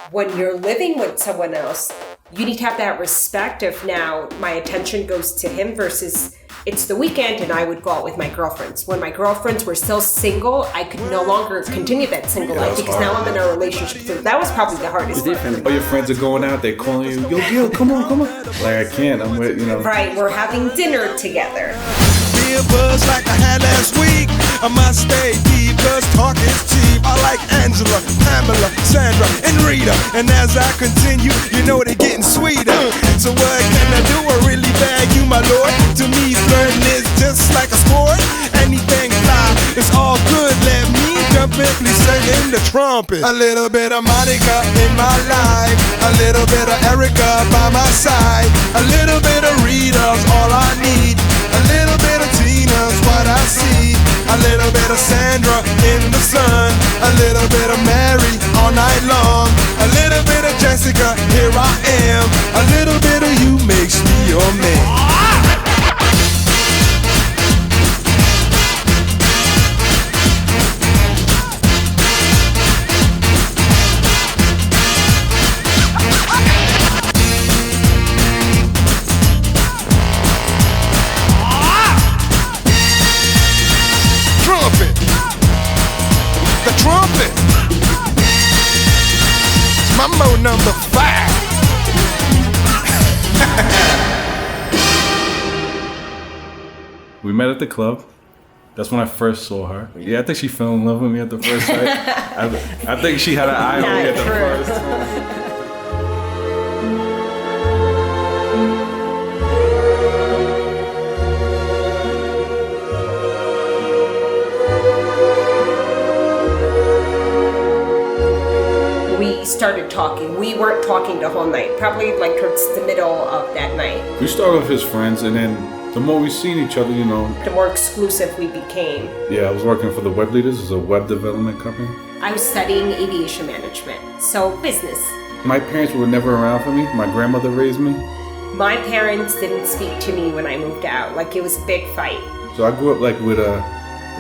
when you're living with someone else, you need to have that respect of now my attention goes to him versus it's the weekend and I would go out with my girlfriends. When my girlfriends were still single, I could no longer continue that single life because now I'm in a relationship. So that was probably the hardest part. All your friends are going out, they're calling you, yo, Gil, come on. Like, I can't, I'm with, Right, we're having dinner together. Be a buzz like I had last week. I must stay deep, cause talk is cheap. I like Angela, Pamela, Sandra, and Rita. And as I continue, you know they're getting sweeter. So what can I do? I really bag you, my lord. To me, flirting is just like a sport. Anything fly, it's all good. Let me jump in, please sing the trumpet. A little bit of Monica in my life. A little bit of Erica by my side. A little bit of Rita's all I need. A little bit of Tina's what I see. A little bit of Sandra in the sun. A little bit of Mary all night long. A little bit of Jessica, here I am. A little bit of you makes me your man. The trumpet. It's Mambo number 5. We met at the club. That's when I first saw her. Yeah, I think she fell in love with me at the first sight. I think she had an eye on me at the first time. We started talking. We weren't talking the whole night. Probably like towards the middle of that night. We started off as friends, and then the more we seen each other, the more exclusive we became. Yeah, I was working for the Web Leaders. It's a web development company. I was studying aviation management, so business. My parents were never around for me. My grandmother raised me. My parents didn't speak to me when I moved out. Like, it was a big fight. So I grew up like with a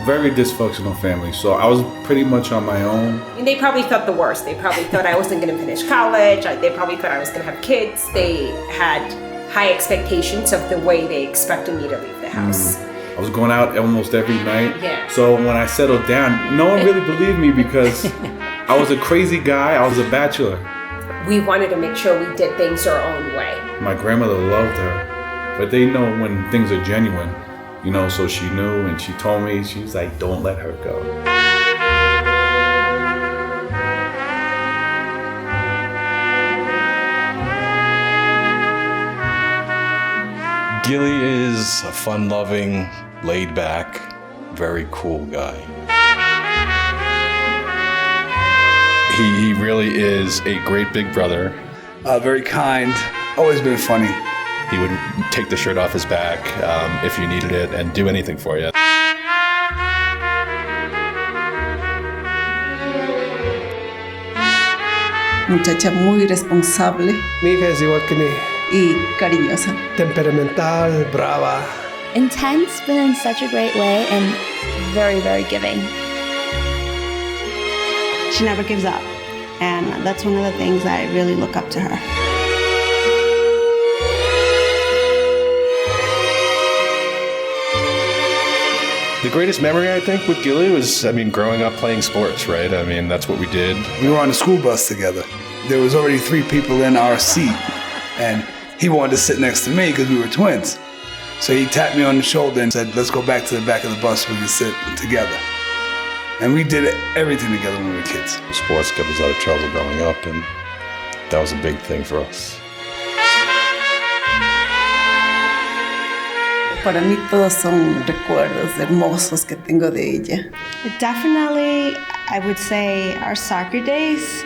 very dysfunctional family. So I was pretty much on my own. And they probably thought the worst. They probably thought I wasn't going to finish college. They probably thought I was going to have kids. They had high expectations of the way they expected me to leave the house. I was going out almost every night. Yeah. So when I settled down, no one really believed me because I was a crazy guy. I was a bachelor. We wanted to make sure we did things our own way. My grandmother loved her, but they know when things are genuine, so she knew and she told me, she was like, don't let her go. Gilly is a fun-loving, laid-back, very cool guy. He really is a great big brother. Very kind, always been funny. He would take the shirt off his back if you needed it and do anything for you. Muchacha muy responsable. Mi hija es igual que mí. Y cariñosa. Temperamental, brava. Intense, but in such a great way, and very, very giving. She never gives up, and that's one of the things I really look up to her. The greatest memory, I think, with Gilly was, growing up playing sports, right? That's what we did. We were on the school bus together. There was already 3 people in our seat, and he wanted to sit next to me because we were twins. So he tapped me on the shoulder and said, let's go back to the back of the bus so we can sit together. And we did everything together when we were kids. Sports kept us out of trouble growing up, and that was a big thing for us. Para mí todos son recuerdos hermosos que tengo de ella. Definitely, I would say our soccer days.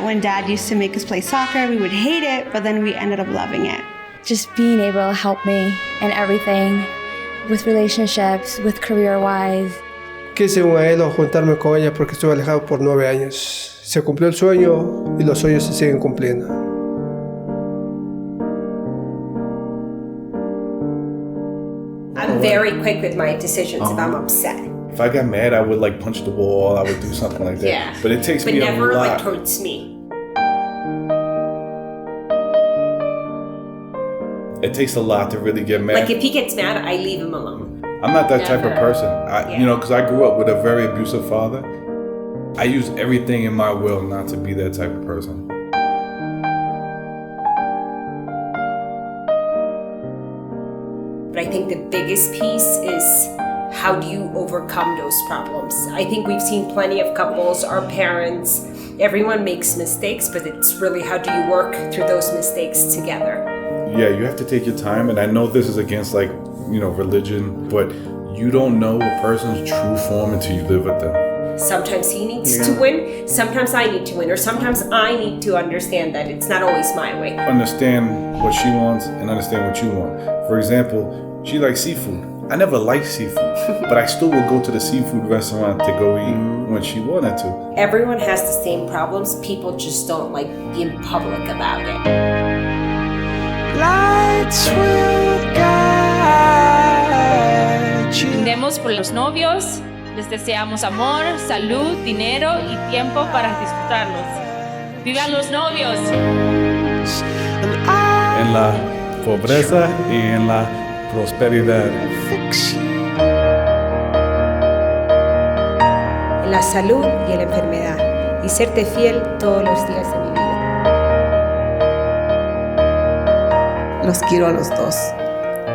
When Dad used to make us play soccer, we would hate it, but then we ended up loving it. Just being able to help me in everything, with relationships, with career-wise. Quise un anhelo juntarme con ella porque estuve alejado por 9 años. Se cumplió el sueño y los sueños se siguen cumpliendo. I'm very quick with my decisions if I'm upset. If I got mad, I would punch the wall. I would do something like that. Yeah. But it takes me a lot. But never towards me. It takes a lot to really get mad. Like if he gets mad, I leave him alone. I'm not that type of Never. person. You know, because I grew up with a very abusive father. I use everything in my will not to be that type of person. But I think the biggest piece is how do you overcome those problems? I think we've seen plenty of couples, our parents, everyone makes mistakes, but it's really how do you work through those mistakes together? Yeah, you have to take your time, and I know this is against religion, but you don't know a person's true form until you live with them. Sometimes he needs to win, sometimes I need to win, or sometimes I need to understand that it's not always my way. Understand what she wants and understand what you want. For example, she likes seafood. I never liked seafood, but I still would go to the seafood restaurant to go eat when she wanted to. Everyone has the same problems, people just don't like being public about it. Lights will guide you. Brindemos por los novios, les deseamos amor, salud, dinero y tiempo para disfrutarlos. ¡Vivan los novios! En la pobreza y en la prosperidad. En la salud y en la enfermedad. Y serte fiel todos los días de mi vida. Los quiero a los dos.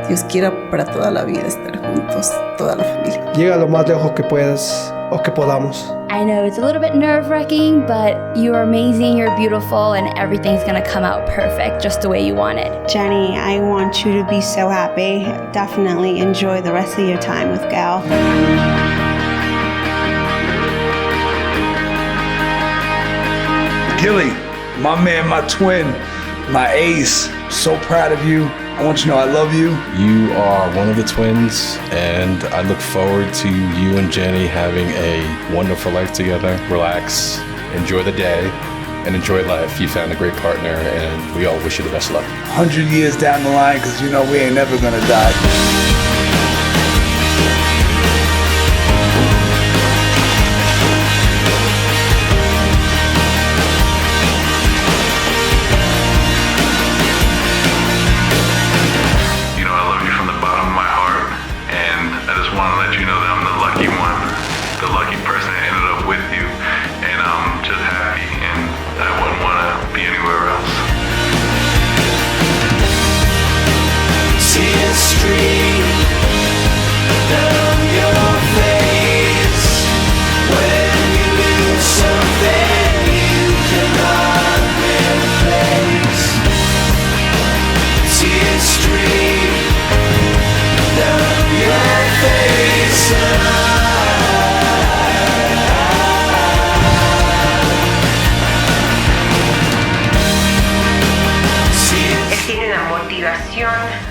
Dios quiera para toda la vida estar juntos, toda la familia. Llega lo más lejos que puedas o que podamos. I know it's a little bit nerve-wracking, but you're amazing, you're beautiful, and everything's gonna come out perfect just the way you want it. Jenny, I want you to be so happy. Definitely enjoy the rest of your time with Gal. Gilly, my man, my twin, my ace. So proud of you. I want you to know I love you. You are one of the twins, and I look forward to you and Jenny having a wonderful life together. Relax, enjoy the day, and enjoy life. You found a great partner, and we all wish you the best of luck. 100 years down the line, because you know we ain't never gonna die.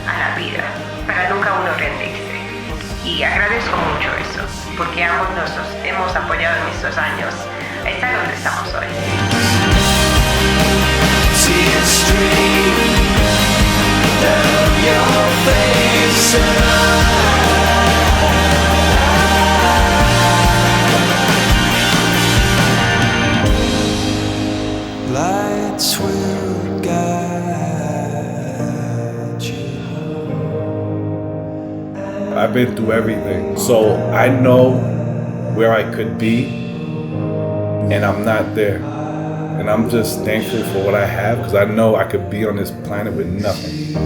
A la vida, para nunca uno rendirse. Y agradezco mucho eso, porque ambos nos hemos apoyado en estos años a estar donde estamos hoy. Lights will guide you. I've been through everything, so I know where I could be, and I'm not there. And I'm just thankful for what I have, because I know I could be on this planet with nothing.